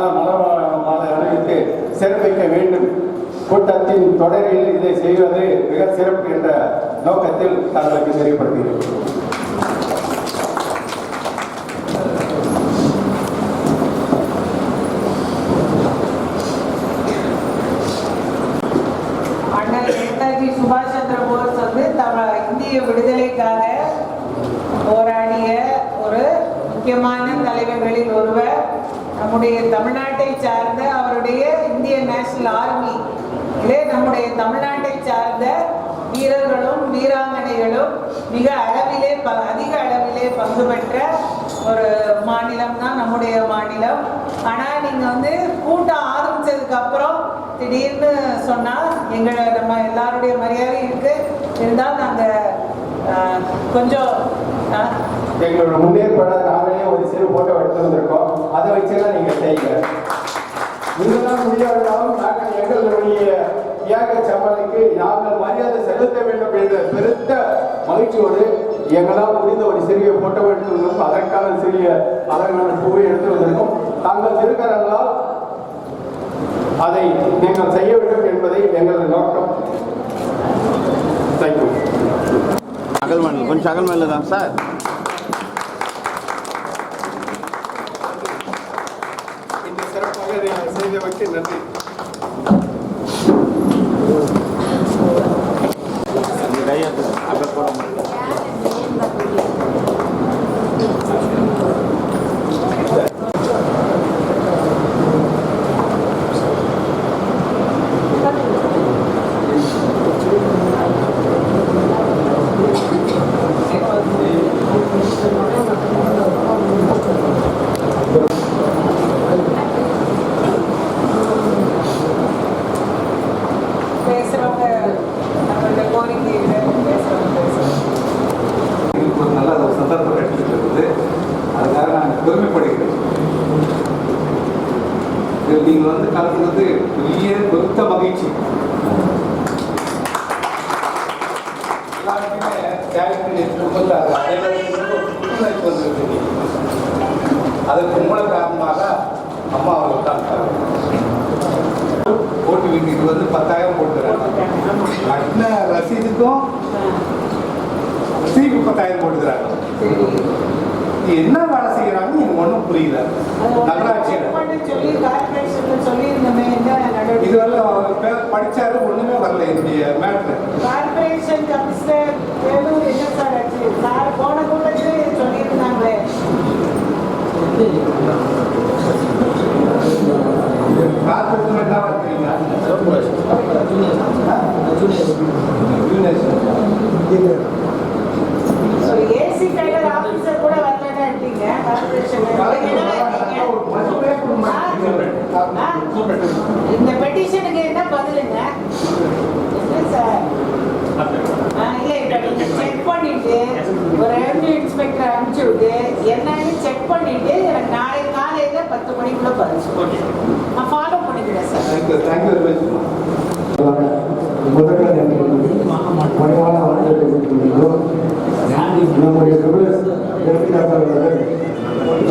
அவர்களால் மலர் அணிவித்து சிறப்பிக்க வேண்டும். கூட்டத்தின் தொடரில் இதை செய்வது மிக சிறப்பு என்ற நோக்கத்தில் தங்களுக்கு தெரியப்படுத்துகிறேன். சுபாஷ் சந்திர போஸ் வந்து இந்திய விடுதலைக்காக போராடிய ஒரு முக்கியமான தலைவர்களில் ஒருவர். நம்முடைய தமிழ்நாட்டை சார்ந்த அவருடைய இந்திய நேஷனல் ஆர்மி நம்முடைய தமிழ்நாட்டை சார்ந்த வீரர்களும் வீராங்கனைகளும் மிக அதிக அளவிலே பங்கு பெற்ற ஒரு மாநிலம் தான் நம்முடைய மாநிலம். ஆனால் நீங்கள் வந்து கூட்டம் ஆரம்பிச்சதுக்கு அப்புறம் திடீர்னு சொன்னால் நம்ம எல்லாருடைய மரியாதை இருக்கு இருந்தால் நாங்கள் கொஞ்சம் எங்களோட முன்னேற்பாடு நாங்களே ஒரு சிறு போட்டோ எடுத்து வந்திருக்கோம். அதை வச்சுதான் நீங்க செய்யுங்க. இதுதான் முடியாவிட்டாலும் நாங்கள் எங்களுடைய தியாக சம்பளைக்கு நாங்கள் மரியாதை செலுத்த வேண்டும் என்ற பெருத்த மகிழ்ச்சியோடு எங்களால் முடிந்த ஒரு சிறிய போட்டோ எடுத்து வந்திருக்கோம். அதற்கான சிறிய அழகான பூவை எடுத்து வந்திருக்கோம். தாங்கள் இருக்கிறார்களால் அதை நீங்கள் செய்ய வேண்டும் என்பதை எங்களது நோக்கம். தேங்க்யூ. அகல்மேல் கொஞ்சம் அகல்மேல தான் சார். இந்த சிறப்பாக செய்தவருக்கு நன்றி. அகல் போட முடியும். நீங்கள் வந்து கலந்துறது பெரிய பெருத்த மகிழ்ச்சி. எல்லாருக்குமே அதற்கு மூல காரணமாக அம்மா அவர்கள் தான். ஓட்டு வீட்டுக்கு வந்து 10,000 போட்டுக்கிறாங்க. கட்டின ரசீதுக்கும் சீக்கு 10,000 போட்டுக்கிறாங்க. என்ன வேலை செய்யறாங்கன்னு எனக்கு ஒன்றும் புரியல. நகராட்சியில் இதுவரை படிச்சாரு ஒண்ணுமே வரல. என்னுடைய மேட்ரு கார்பரேஷன் கமிஷனர் வேலூர் என்ன சார் ஆச்சு சார் போன கூட்டத்தில் சொல்லியிருந்தாங்களே. கார்பரேஷன் என்ன பண்ணுறீங்க? ஏசி டைலர் ஆபீசர் கூட வரலன்னு கார்பரேஷன். இந்த பெட்டிஷனுக்கு என்ன பதிலுங்க? சார் செக் பண்ணிட்டு ஒரு ரெவன்யூ இன்ஸ்பெக்டர் அனுப்பிச்சு விட்டு என்னன்னு செக் பண்ணிட்டு எனக்கு நாளை காலையில 10 மணிக்குள்ள பதில் நான் ஃபாலோ பண்ணிக்கிறேன் சார்.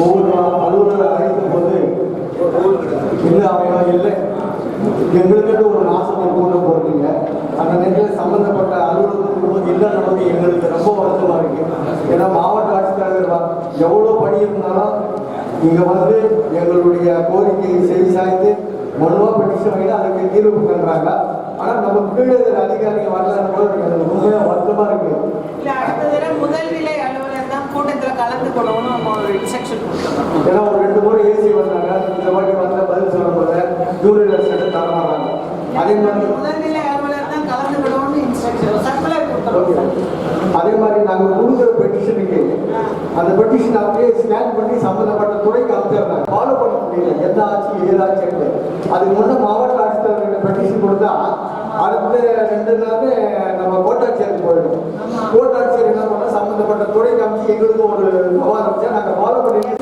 ஒவ்வொரு அலுவலர் அழைக்கும் போது இல்லை அவங்க இல்லை எங்களுக்கு ஒரு நாசத்தை கொண்டு போகிறீங்க. அந்த நேரத்தில் சம்பந்தப்பட்ட அலுவலகத்துக்கு இல்லை நமக்கு எங்களுக்கு ரொம்ப வருத்தமாக இருக்கு. ஏன்னா மாவட்ட ஆட்சித்தலைவர் எவ்வளோ பணி இருந்தாலும் இங்கே வந்து எங்களுடைய கோரிக்கையை செவி சாய்த்து மனுவா பெட்டிஷன் வாங்கி அதுக்கு தீர்வு பண்ணுறாங்க. ஆனால் நம்ம கீழே இருக்கிற அதிகாரிகள் வரலன்னு போது எனக்கு உண்மையாக வருத்தமாக இருக்கு. முதல் நிலை அலுவலர் தான் கூட்டத்தில் கலந்துக்கணும்னு நம்ம ஒரு இன்ஸ்ட்ரக்ஷன் கொடுத்துருக்கோம். ஏன்னா ஒரு 2 முறை ஏசி வந்தாங்க. இந்த வாட்டி வந்து பதில் சொல்லும்போது ஜூனியர்ஸ் எடுத்து தரமாட்டாங்க. அதே மாதிரி முதல் நிலை அலுவலர் தான் கலந்துக்கணும்னு இன்ஸ்ட்ரக்ஷன் சர்க்குலர் கொடுத்துருக்கோம். அதே மாதிரி நாங்கள் கொடுக்குற பெட்டிஷனுக்கு அந்த பெட்டிஷன் அப்படியே ஸ்கேன் பண்ணி சம்பந்தப்பட்ட துறைக்கு அமைச்சிருந்தாங்க. ஃபாலோ பண்ண முடியல. எந்த ஆட்சி ஏதாச்சு அதுக்கு முன்னே மாவட்ட ஆட்சித்தலைவர்கிட்ட பெட்டிஷன் கொடுத்தா அடுத்த 2 நாள் நம்ம கோட்டாட்சியருக்கு போயிடும். கோட்டாட்சியர் என்ன பண்ணால் சம்பந்தப்பட்ட துறைக்கு அமைச்சு எங்களுக்கு ஒரு சவால் அமைச்சா நாங்கள் ஃபாலோ பண்ணிட்டு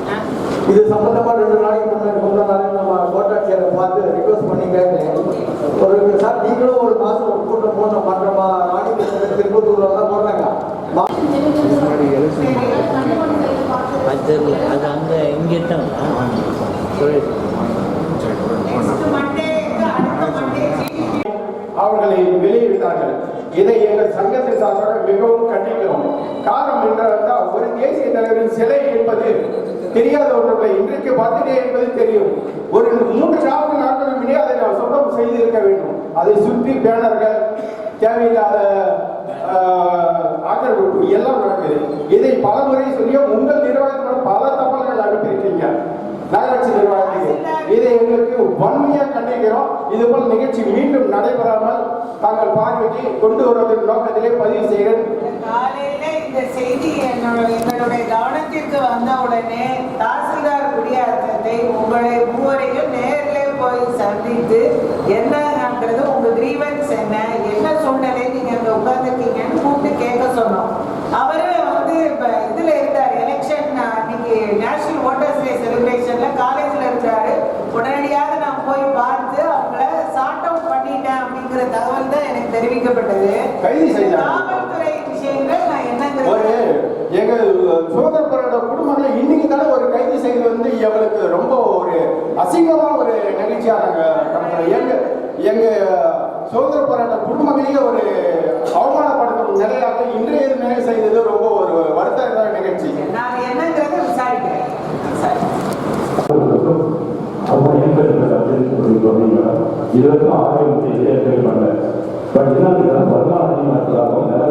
இது சம்பந்தமாக 2 நாளைக்கு முன்னாடி நம்ம கோட்டாட்சியரை பார்த்து ரிக்வஸ்ட் பண்ணி கேட்டேன். ஒரு சார் நீங்களும் ஒரு மாதம் ஒரு கூட்டம் போடணும் பண்ணுறோமா ராணிபுரத்தில் திருப்பத்தூர்ல தான் போடுறாங்க. அது அங்கே இங்கே தான் அவர்களை வெளியிட்டார்கள். இதை எங்கள் சங்கத்தின் சார்பாக மிகவும் கண்டிக்கிறோம். காரணம் என்றால் ஒரு தேசிய தலைவரின் சிலை என்பது தெரியாத ஒன்றுமில்லை. இன்றைக்கு பர்த்டே என்பது தெரியும். ஒரு 3-4 நாட்களுக்கு முன்னே அதை நாம் சுத்தம் செய்து இருக்க வேண்டும். அதை சுற்றி பேனர்கள் தேவையில்லாத ஆக்கிரமிப்பு எல்லாம் நடக்குது. இதை பல முறை சொல்லியும் உங்கள் நிர்வாகத்தினர் பல தகவல்கள் அனுப்பியிருக்கீங்க நகராட்சி நிர்வாகத்துக்கு. இதை எங்களுக்கு வன்மையாக கண்டிக்கிறோம். இதுபோல் நிகழ்ச்சி மீண்டும் நடைபெறாமல் தாங்கள் பார்வைக்கு கொண்டு வருவதன் நோக்கத்திலே பதிவு செய்கிறேன். காலையில இந்த செய்தி எங்களுடைய கவனத்திற்கு வந்த உடனே தாசில்தார் குடியாத்தத்தை உங்களை மூவரையும் நேரிலே போய் சந்தித்து என்னங்கிறது உங்க கிரீவன்ஸ் என்ன சூழ்நிலை நீங்க அங்க உட்கார்ந்துருக்கீங்கன்னு கூப்பிட்டு கேட்க சொன்னோம். அவரு வந்து இப்ப இதுல இருந்தார், எலெக்ஷன் இன்னைக்கு நேஷனல் ஓட்டர்ஸ் டே செலிப்ரேஷன்ல காலேஜ்ல இருந்தாரு. உடனடியாக நான் போய் பார்த்து அவங்கள சார்ட் அவுட் பண்ணிட்டேன் அப்படிங்கிற தகவல் தான் எனக்கு தெரிவிக்கப்பட்டது. கைது செய்தார். காவல்துறை விஷயங்கள் நான் என்னங்கிறது ஒரு எங்க சுதந்திர குடும்பங்களை இன்னைக்கு தானே ஒரு கைது செய்து வந்து எங்களுக்கு ரொம்ப ஒரு அசிங்கமா ஒரு நிகழ்ச்சியாக எங்க சுதந்திர போராட்ட குடும்பங்களையே ஒரு அவமானப்படுத்தும் நிலையாக இன்றைய நிலை செய்தது ரொம்ப ஒரு வருத்தமான நிகழ்ச்சி. நான் என்னங்கிறத விசாரிக்கிறேன். அவங்க ஏற்படுத்த அப்படின்னு சொல்லிட்டு இதுவரைக்கும் ஆரோக்கியம் பண்ணல. பட் என்ன வருமானம் அதிகமாக இருக்கிறாங்க.